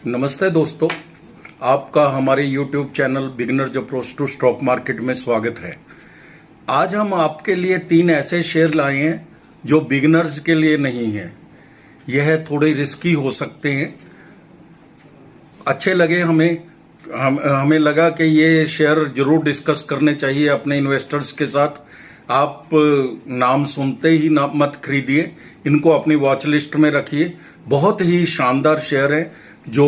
नमस्ते दोस्तों, आपका हमारे YouTube channel beginners approach to stock market में स्वागत है। आज हम आपके लिए 3 ऐसे शेयर लाए हैं जो बिगिनर्स के लिए नहीं हैं। यह थोड़े रिस्की हो सकते हैं। अच्छे लगे हमें लगा कि ये शेयर जरूर डिस्कस करने चाहिए अपने इन्वेस्टर्स के साथ। आप नाम सुनते ही ना मत खरीदिए, इनको अपनी वॉच लिस्ट में रखिए। बहुत ही शानदार शेयर है जो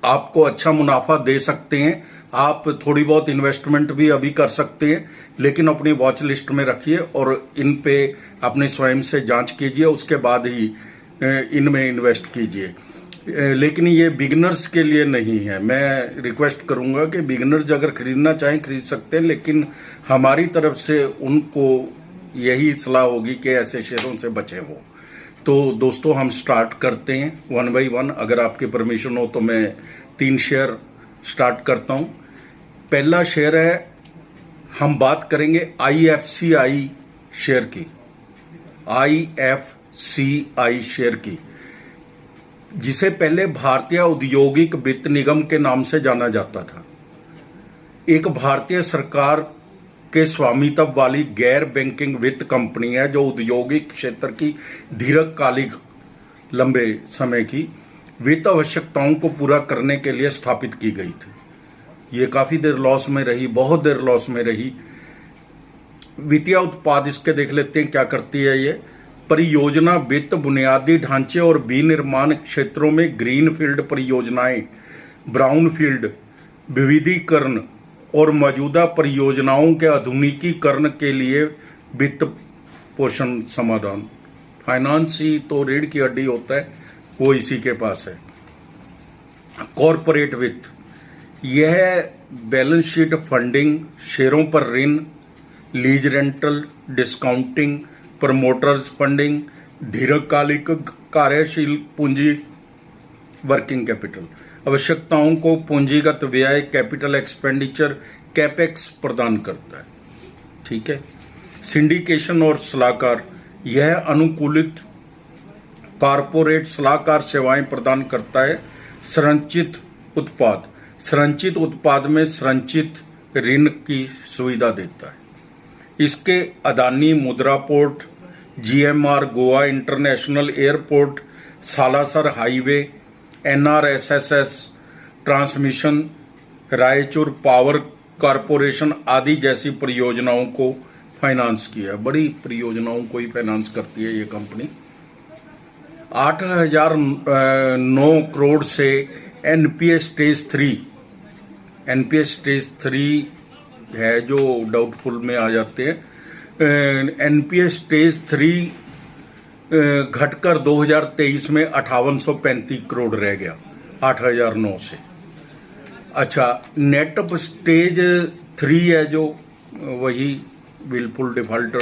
आपको अच्छा मुनाफा दे सकते हैं। आप थोड़ी बहुत इन्वेस्टमेंट भी अभी कर सकते हैं, लेकिन अपनी वॉच लिस्ट में रखिए और इन पे अपने स्वयं से जांच कीजिए, उसके बाद ही इनमें इन्वेस्ट कीजिए। लेकिन ये बिगिनर्स के लिए नहीं है। मैं रिक्वेस्ट करूंगा कि बिगिनर्स अगर खरीदना चाहें खरीद सकते हैं, लेकिन हमारी तरफ से उनको यही सलाह होगी कि ऐसे शेयरों से बचें वो। तो दोस्तों, हम स्टार्ट करते हैं 1 बाई 1। अगर आपकी परमिशन हो तो मैं 3 शेयर स्टार्ट करता हूं। पहला शेयर है, हम बात करेंगे IFCI शेयर की। IFCI शेयर की, जिसे पहले भारतीय औद्योगिक वित्त निगम के नाम से जाना जाता था। एक भारतीय सरकार के स्वामित्व वाली गैर बैंकिंग वित्त कंपनी है जो औद्योगिक क्षेत्र की दीर्घकालिक लंबे समय की वित्त आवश्यकताओं को पूरा करने के लिए स्थापित की गई थी। ये काफी देर लॉस में रही, बहुत देर लॉस में रही। वित्तीय उत्पाद इसके देख लेते हैं क्या करती है ये। परियोजना वित्त, बुनियादी ढांचे और विनिर्माण क्षेत्रों में ग्रीन फील्ड परियोजनाएं, ब्राउन फील्ड विविधीकरण और मौजूदा परियोजनाओं के आधुनिकीकरण के लिए वित्त पोषण समाधान। फाइनेंस ही तो रीढ़ की हड्डी होता है, वो इसी के पास है। कॉरपोरेट वित्त, यह बैलेंस शीट फंडिंग, शेयरों पर ऋण, lease rental, discounting, promoters funding, दीर्घकालिक कार्यशील पूंजी, वर्किंग कैपिटल आवश्यकताओं को पूंजीगत व्यय, कैपिटल एक्सपेंडिचर, कैपेक्स प्रदान करता है। ठीक है। सिंडिकेशन और सलाहकार, यह अनुकूलित कॉरपोरेट सलाहकार सेवाएं प्रदान करता है। संरचित उत्पाद, संरचित उत्पाद में संरचित ऋण की सुविधा देता है। इसके अदानी मुद्रा port, GMR Goa international airport, Salasar highway, NRSS transmission, Raichur power corporation आदि जैसी परियोजनाओं को फाइनेंस किया। बड़ी परियोजनाओं को ही फाइनेंस करती है ये कंपनी। 8,009 करोड़ से NPA स्टेज 3, NPA स्टेज 3 है जो डाउटफुल में आ जाते हैं। NPA स्टेज 3 घटकर 2023 में 5835 करोड़ रह गया 8,009 से। अच्छा, नेट अप स्टेज 3 है जो वही बिल्कुल डिफॉल्टर।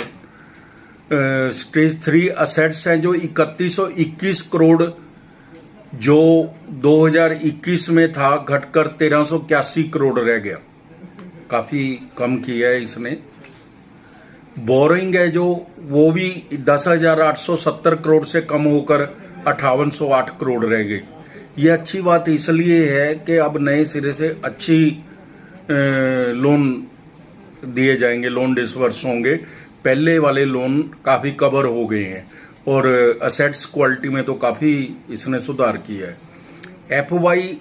स्टेज 3 असेट्स हैं जो 3121 करोड़ जो 2021 में था, घटकर 1381 करोड़ रह गया। काफी कम किया है इसने। बोरिंग है जो, वो भी 10,870 करोड़ से कम होकर 5,808 करोड़ रह गई। ये अच्छी बात इसलिए है कि अब नए सिरे से अच्छी लोन दिए जाएंगे, लोन डिसवर्स होंगे। पहले वाले लोन काफी कवर हो गए हैं और असेट्स क्वालिटी में तो काफी इसने सुधार किया है। FY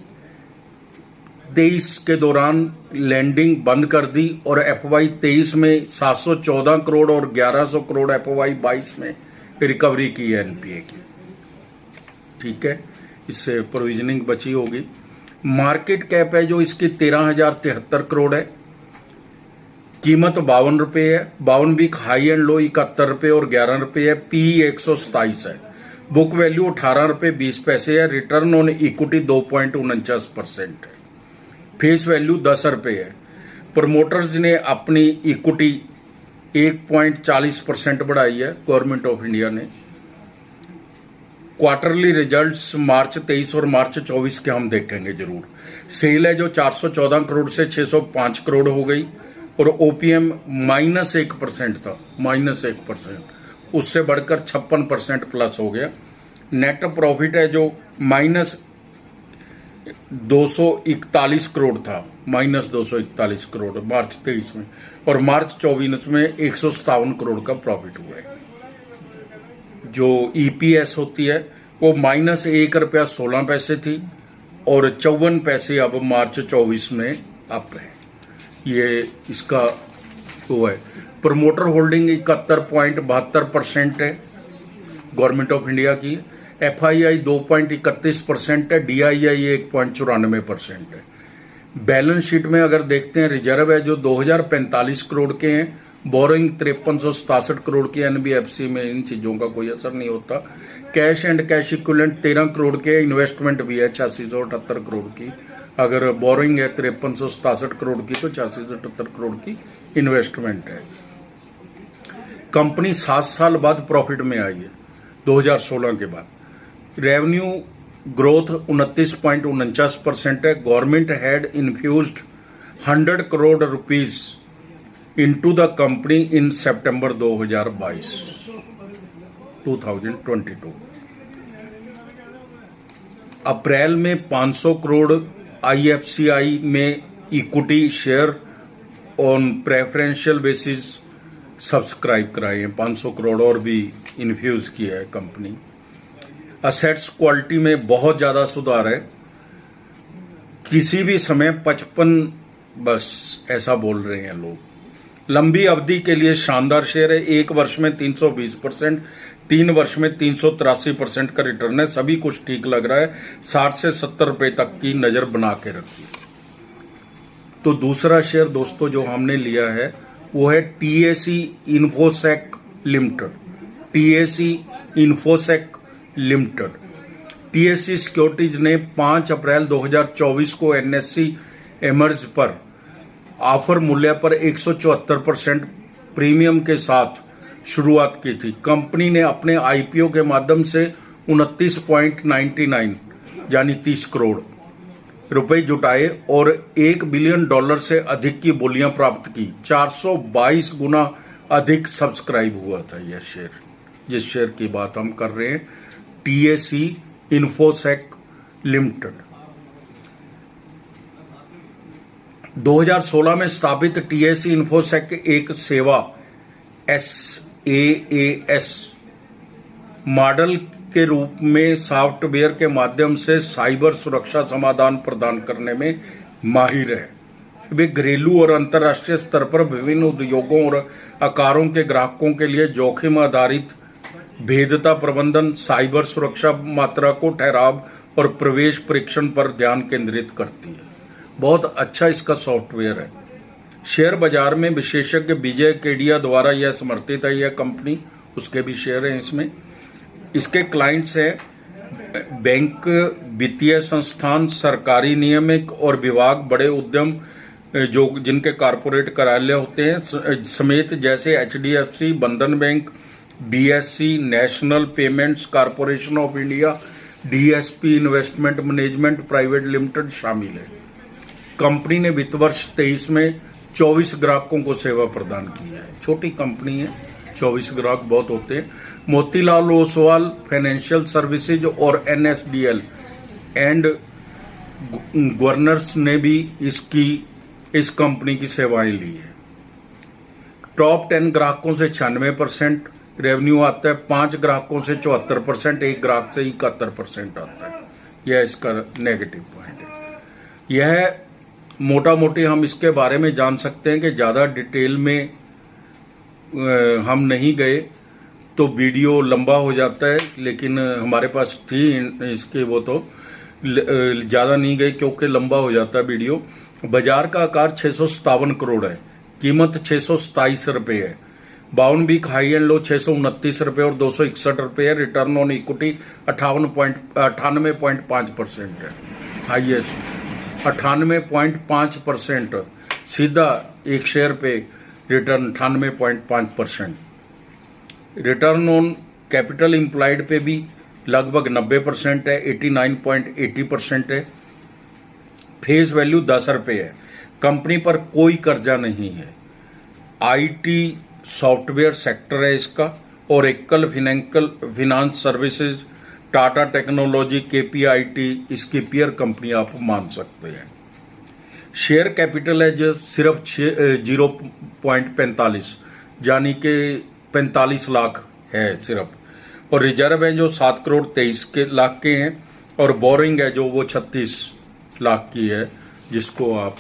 23 के दौरान लैंडिंग बंद कर दी और FY 23 में 714 करोड़ और 1100 करोड़ FY 22 में रिकवरी की है NPA की। ठीक है, इससे प्रोविजनिंग बची होगी। मार्केट कैप है जो इसकी 13,073 करोड़ है। कीमत 52 रुपये है। 52 भी हाई एंड लो 71 रुपये और 11 रुपये है। PE 127 है। बुक वैल्यू 18 रुपये 20 पैसे है। रिटर्न ऑन इक्विटी 2.49% है। फेस वैल्यू 10 रुपये है। प्रमोटर्स ने अपनी इक्विटी 1.40% बढ़ाई है, गवर्नमेंट ऑफ इंडिया ने। क्वार्टरली रिजल्ट्स मार्च 23 और मार्च 24 के हम देखेंगे जरूर। सेल है जो 414 करोड़ से 605 करोड़ हो गई और OPM -1% था, -1%, उससे बढ़कर 56% प्लस हो गया। नेट प्रॉफिट है जो 241 करोड़ था, माइनस 241 करोड़ मार्च 23 में, और मार्च 24 में 157 करोड़ का प्रॉफिट हुआ है। जो ईपीएस होती है वो माइनस ₹1.16 थी और 54 पैसे अब मार्च 24 में अप है। ये इसका वो है। प्रमोटर होल्डिंग 71.72% है गवर्नमेंट ऑफ इंडिया की। एफआईआई 2.31% है, डीआईआई 1.94% है। बैलेंस शीट में अगर देखते हैं रिजर्व है जो 2045 करोड़ के हैं, बोरोइंग 5367 करोड़ की। एनबीएफसी में इन चीज़ों का कोई असर नहीं होता। Cash and cash equivalent 13 crore के, इन्वेस्टमेंट भी है 8678 करोड़ की। अगर बोरोइंग है 5367 करोड़ की तो 8678 करोड़ की इन्वेस्टमेंट है। कंपनी 7 साल बाद प्रॉफिट में आई है 2016 के बाद। रेवेन्यू ग्रोथ 29.49% है। Government had infused 100 crore rupees into the company in September 2022। अप्रैल में 500 करोड़ आईएफसीआई में equity share on preferential basis subscribe कराए हैं। 500 करोड़ और भी इन्फ्यूज किया है कंपनी। असेट्स क्वालिटी में बहुत ज़्यादा सुधार है। किसी भी समय 55 बस ऐसा बोल रहे हैं लोग। लंबी अवधि के लिए शानदार शेयर है। 1 वर्ष में 320%, 3 वर्ष में 383% का रिटर्न है। सभी कुछ ठीक लग रहा है। 60 से 70 रुपए तक की नज़र बना के रखिए। तो दूसरा शेयर दोस्तों जो हमने लिया है वो है TAC InfoSec limited. TAC InfoSec limited. TAC securities ने 5 अप्रैल 2024 को एनएससी एमर्ज पर ऑफर मूल्य पर 174% प्रीमियम के साथ शुरुआत की थी। कंपनी ने अपने आईपीओ के माध्यम से 29.99 यानी 30 करोड़ रुपए जुटाए और $1 बिलियन से अधिक की बोलियां प्राप्त की। 422 गुना अधिक सब्सक्राइब हुआ था यह शेयर, जिस शेयर की बात हम कर रहे हैं, टीएसी इन्फोसेक लिमिटेड। 2016 में स्थापित टीएसी इन्फोसेक एक सेवा SaaS मॉडल के रूप में सॉफ्टवेयर के माध्यम से साइबर सुरक्षा समाधान प्रदान करने में माहिर है। वे घरेलू और अंतर्राष्ट्रीय स्तर पर विभिन्न उद्योगों और आकारों के ग्राहकों के लिए जोखिम आधारित भेद्यता प्रबंधन, साइबर सुरक्षा मात्रा को ठहराव और प्रवेश परीक्षण पर ध्यान केंद्रित करती है। बहुत अच्छा इसका सॉफ्टवेयर है। शेयर बाजार में विशेषज्ञ विजय केडिया द्वारा यह समर्थित है। यह कंपनी, उसके भी शेयर हैं इसमें। इसके क्लाइंट्स हैं बैंक, वित्तीय संस्थान, सरकारी नियामक और विभाग, बड़े उद्यम जो जिनके कारपोरेट कार्यालय होते हैं समेत, जैसे HDFC, बंधन bank, BSE, national payments corporation of India, DSP investment management private limited शामिल है। कंपनी ने वित्त वर्ष 23 में 24 ग्राहकों को सेवा प्रदान की है। छोटी कंपनी है, 24 ग्राहक बहुत होते हैं। मोतीलाल ओसवाल फाइनेंशियल सर्विसेज और NSDL एंड गवर्नर्स ने भी इस कंपनी की सेवाएं ली है। टॉप 10 ग्राहकों से 96% रेवेन्यू आता है, 5 ग्राहकों से 74%, 1 ग्राहक से 71% आता है। यह इसका नेगेटिव पॉइंट है। यह मोटा मोटी हम इसके बारे में जान सकते हैं कि ज़्यादा डिटेल में हम नहीं गए तो वीडियो लंबा हो जाता है, लेकिन हमारे पास थी इसके वो तो ज़्यादा नहीं गए क्योंकि लंबा हो जाता है वीडियो। बाजार का आकार 657 करोड़ है, कीमत 627 रुपये है। 52 वीक हाई एंड लो 629 रुपये और 261 रुपये है। रिटर्न ऑन इक्विटी 98.5% है, हाईएस्ट 98.5%। सीधा एक शेयर पे return 98.5%। Return on capital implied पे भी लगभग 90% है, 89.80% है। फेस वैल्यू 10 रुपये है। कंपनी पर कोई कर्जा नहीं है। IT सॉफ्टवेयर सेक्टर है इसका और एकल finance services Tata technology, KPIT, इसकी पीयर कंपनी आप मान सकते हैं। शेयर कैपिटल है जो सिर्फ 0.45 यानी कि 45 लाख है सिर्फ, और रिजर्व है जो 7 करोड़ 23 लाख के हैं, और बोरिंग है जो वो 36 लाख की है, जिसको आप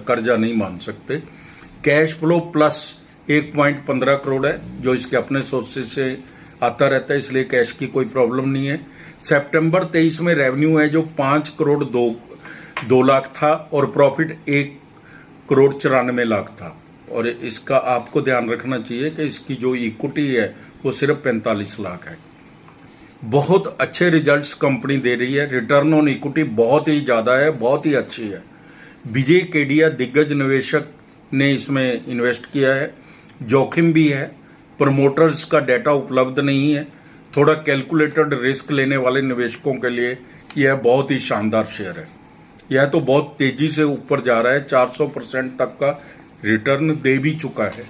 कर्जा नहीं मान सकते। कैश फ्लो प्लस 1.15 करोड़ है जो इसके अपने सोर्सेज से आता रहता है, इसलिए कैश की कोई प्रॉब्लम नहीं है। सितंबर 23 में रेवेन्यू है जो 5 करोड़ 2 लाख था, और प्रॉफिट 1 करोड़ 94 लाख था। और इसका आपको ध्यान रखना चाहिए कि इसकी जो इक्विटी है वो सिर्फ 45 लाख है। बहुत अच्छे रिजल्ट्स कंपनी दे रही है, रिटर्न ऑन इक्विटी बहुत ही ज़्यादा है, बहुत ही अच्छी है। विजय केडिया दिग्गज निवेशक ने इसमें इन्वेस्ट किया है, जोखिम भी है, प्रमोटर्स का डेटा उपलब्ध नहीं है, थोड़ा कैलकुलेटेड रिस्क लेने वाले निवेशकों के लिए यह बहुत ही शानदार शेयर है। यह तो बहुत तेजी से ऊपर जा रहा है, 400% तक का रिटर्न दे भी चुका है।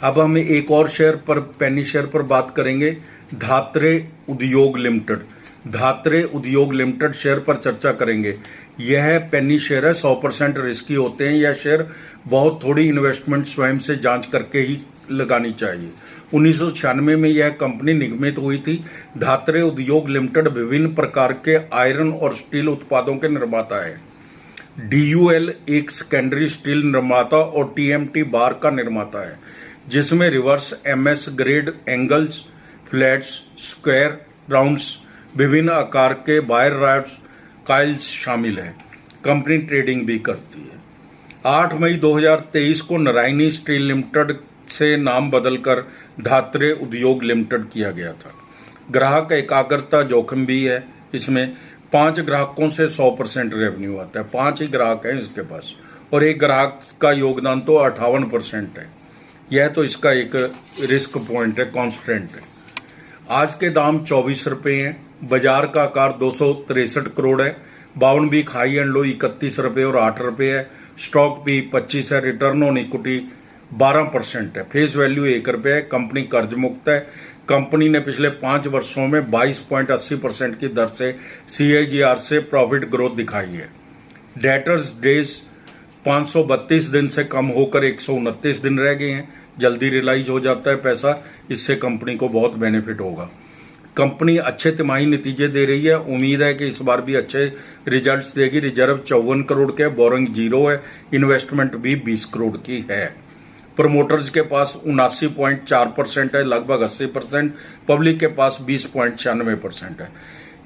अब हम एक और शेयर पर, पेनी शेयर पर बात करेंगे, धात्रे उद्योग लिमिटेड। धात्रे उद्योग लिमिटेड शेयर पर चर्चा करेंगे। यह पेनी शेयर है, 100% रिस्की होते हैं। यह शेयर बहुत थोड़ी इन्वेस्टमेंट स्वयं से जांच करके ही लगानी चाहिए। 1996 में यह कंपनी निगमित हुई थी। धात्रे उद्योग लिमिटेड विभिन्न प्रकार के आयरन और स्टील उत्पादों के निर्माता है। DUL एक सेकेंडरी स्टील निर्माता और TMT बार का निर्माता है, जिसमें reverse MS grade angles, flats, square, rounds, विभिन्न आकार के वायर रॉड्स, काइल्स शामिल है। कंपनी ट्रेडिंग भी करती है। 8 मई 2023 को नारायणी स्टील लिमिटेड से नाम बदलकर धात्रे उद्योग लिमिटेड किया गया था। ग्राहक एकाग्रता जोखिम भी है। इसमें 5 ग्राहकों से 100% रेवेन्यू आता है। 5 ही ग्राहक हैं इसके पास, और एक ग्राहक का योगदान तो 58% है। यह तो इसका एक रिस्क पॉइंट है, कॉन्स्टेंट है। आज के दाम 24 रुपये हैं। बाजार का आकार 263 करोड़ है। 52 वीक हाई एंड लो 31 रुपये और 8 रुपये है। स्टॉक भी 25 है। रिटर्न ऑन इक्विटी 12% है। फेस वैल्यू 1 रुपये है। कंपनी कर्ज मुक्त है। कंपनी ने पिछले 5 वर्षों में 22.80% की दर से CAGR से प्रॉफिट ग्रोथ दिखाई है। डेटर्स डेज 532 दिन से कम होकर 129 दिन रह गए हैं। जल्दी रियलाइज हो जाता है पैसा, इससे कंपनी को बहुत बेनिफिट होगा। कंपनी अच्छे तिमाही नतीजे दे रही है। उम्मीद है कि इस बार भी अच्छे रिजल्ट्स देगी। रिजर्व 54 करोड़ के, बोरिंग 0 है। इन्वेस्टमेंट भी 20 करोड़ की है। प्रमोटर्स के पास 79.4% है, लगभग 80%। पब्लिक के पास 20.96% है।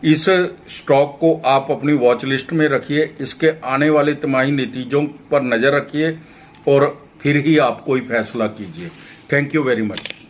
इस स्टॉक को आप अपनी वॉच लिस्ट में रखिए। इसके आने वाले तिमाही नतीजों पर नज़र रखिए और फिर ही आप कोई फैसला कीजिए। Thank you very much.